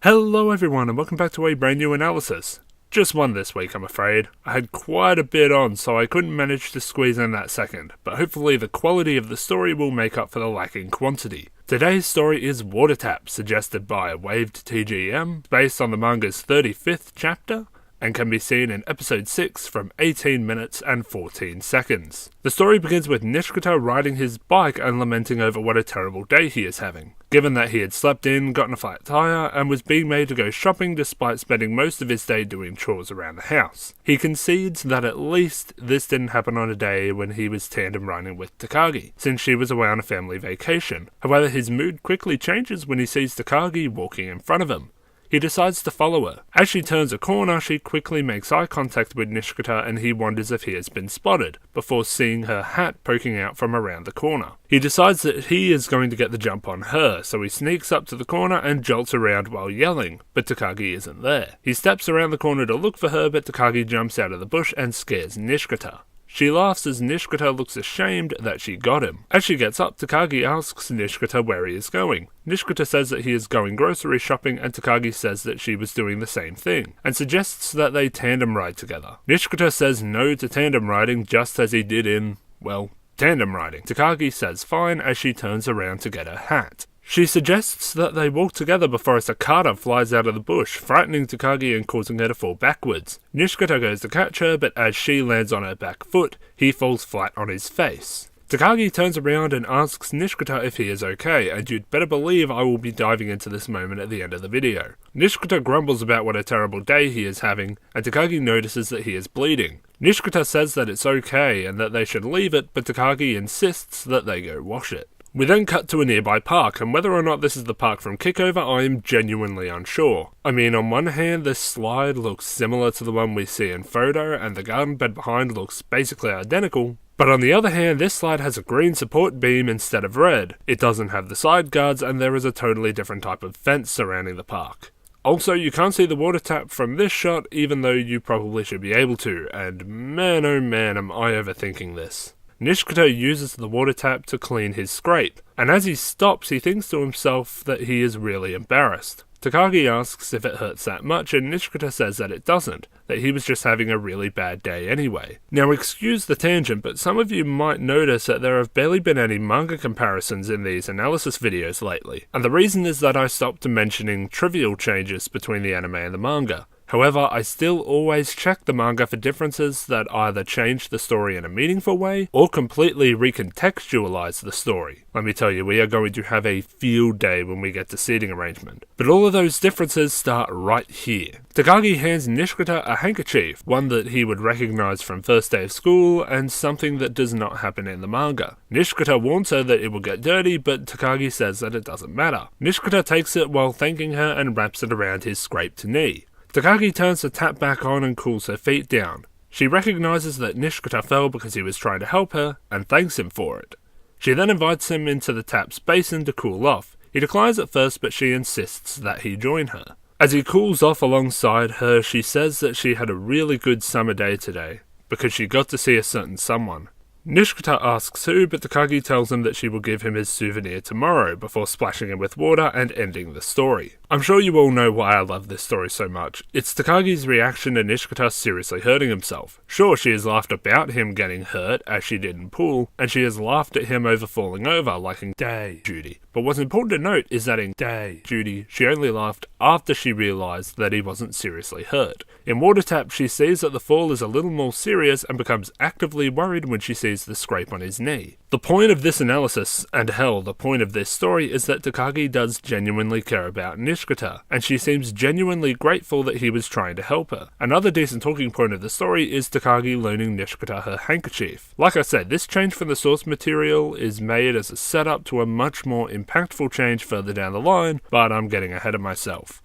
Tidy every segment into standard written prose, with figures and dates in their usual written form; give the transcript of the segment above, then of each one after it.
Hello everyone and welcome back to a brand new analysis. Just one this week, I'm afraid. I had quite a bit on, so I couldn't manage to squeeze in that second, but hopefully the quality of the story will make up for the lacking quantity. Today's story is Water Tap, suggested by Waved TGM, based on the manga's 35th chapter, and can be seen in episode 6 from 18 minutes and 14 seconds. The story begins with Nishikata riding his bike and lamenting over what a terrible day he is having, given that he had slept in, gotten a flat tire, and was being made to go shopping despite spending most of his day doing chores around the house. He concedes that at least this didn't happen on a day when he was tandem riding with Takagi, since she was away on a family vacation. However, his mood quickly changes when he sees Takagi walking in front of him. He decides to follow her. As she turns a corner, she quickly makes eye contact with Nishikata and he wonders if he has been spotted, before seeing her hat poking out from around the corner. He decides that he is going to get the jump on her, so he sneaks up to the corner and jolts around while yelling, but Takagi isn't there. He steps around the corner to look for her, but Takagi jumps out of the bush and scares Nishikata. She laughs as Nishikata looks ashamed that she got him. As she gets up, Takagi asks Nishikata where he is going. Nishikata says that he is going grocery shopping and Takagi says that she was doing the same thing, and suggests that they tandem ride together. Nishikata says no to tandem riding just as he did in, well, tandem riding. Takagi says fine as she turns around to get her hat. She suggests that they walk together before a cicada flies out of the bush, frightening Takagi and causing her to fall backwards. Nishikata goes to catch her, but as she lands on her back foot, he falls flat on his face. Takagi turns around and asks Nishikata if he is okay, and you'd better believe I will be diving into this moment at the end of the video. Nishikata grumbles about what a terrible day he is having, and Takagi notices that he is bleeding. Nishikata says that it's okay and that they should leave it, but Takagi insists that they go wash it. We then cut to a nearby park, and whether or not this is the park from Kickover, I am genuinely unsure. I mean, on one hand, this slide looks similar to the one we see in photo, and the garden bed behind looks basically identical, but on the other hand, this slide has a green support beam instead of red. It doesn't have the side guards, and there is a totally different type of fence surrounding the park. Also, you can't see the water tap from this shot, even though you probably should be able to, and man oh man am I overthinking this. Nishikata uses the water tap to clean his scrape, and as he stops he thinks to himself that he is really embarrassed. Takagi asks if it hurts that much and Nishikata says that it doesn't, that he was just having a really bad day anyway. Now excuse the tangent, but some of you might notice that there have barely been any manga comparisons in these analysis videos lately, and the reason is that I stopped mentioning trivial changes between the anime and the manga. However, I still always check the manga for differences that either change the story in a meaningful way, or completely recontextualize the story. Let me tell you, we are going to have a field day when we get to seating arrangement. But all of those differences start right here. Takagi hands Nishikata a handkerchief, one that he would recognize from first day of school, and something that does not happen in the manga. Nishikata warns her that it will get dirty, but Takagi says that it doesn't matter. Nishikata takes it while thanking her and wraps it around his scraped knee. Takagi turns the tap back on and cools her feet down. She recognizes that Nishikata fell because he was trying to help her, and thanks him for it. She then invites him into the tap's basin to cool off. He declines at first, but she insists that he join her. As he cools off alongside her, she says that she had a really good summer day today, because she got to see a certain someone. Nishikata asks who, but Takagi tells him that she will give him his souvenir tomorrow, before splashing him with water and ending the story. I'm sure you all know why I love this story so much. It's Takagi's reaction to Nishikata seriously hurting himself. Sure, she has laughed about him getting hurt, as she did in pool, and she has laughed at him over falling over, like in Day Judy. But what's important to note is that in Day Judy, she only laughed after she realised that he wasn't seriously hurt. In Water Tap, she sees that the fall is a little more serious and becomes actively worried when she sees the scrape on his knee. The point of this analysis, and hell, the point of this story, is that Takagi does genuinely care about Nishikata, and she seems genuinely grateful that he was trying to help her. Another decent talking point of the story is Takagi loaning Nishikata her handkerchief. Like I said, this change from the source material is made as a setup to a much more impactful change further down the line, but I'm getting ahead of myself.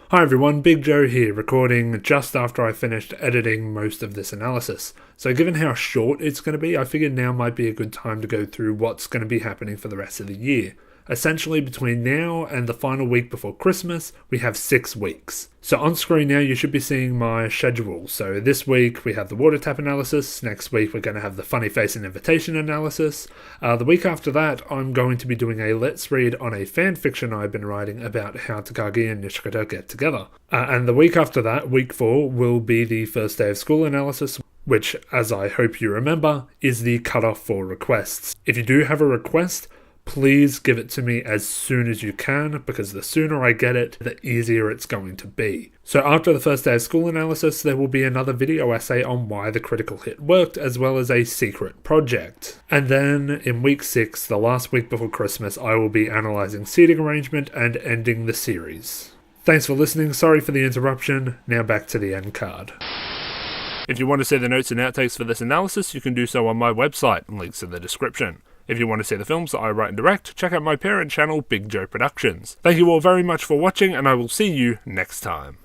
Hi everyone, Big Joe here, recording just after I finished editing most of this analysis. So given how short it's going to be, I figured now might be a good time to go through what's going to be happening for the rest of the year. Essentially, between now and the final week before Christmas, we have 6 weeks. So on screen now, you should be seeing my schedule. So this week, we have the water tap analysis. Next week, we're going to have the funny face and invitation analysis. The week after that, I'm going to be doing a let's read on a fan fiction I've been writing about how Takagi and Nishikata get together. And the week after that, week 4, will be the first day of school analysis, which, as I hope you remember, is the cutoff for requests. If you do have a request, please give it to me as soon as you can, because the sooner I get it, the easier it's going to be. So after the first day of school analysis, there will be another video essay on why the critical hit worked, as well as a secret project. And then in week 6, the last week before Christmas, I will be analysing seating arrangement and ending the series. Thanks for listening, sorry for the interruption, now back to the end card. If you want to see the notes and outtakes for this analysis, you can do so on my website, links in the description. If you want to see the films that I write and direct, check out my parent channel, Big Joe Productions. Thank you all very much for watching, and I will see you next time.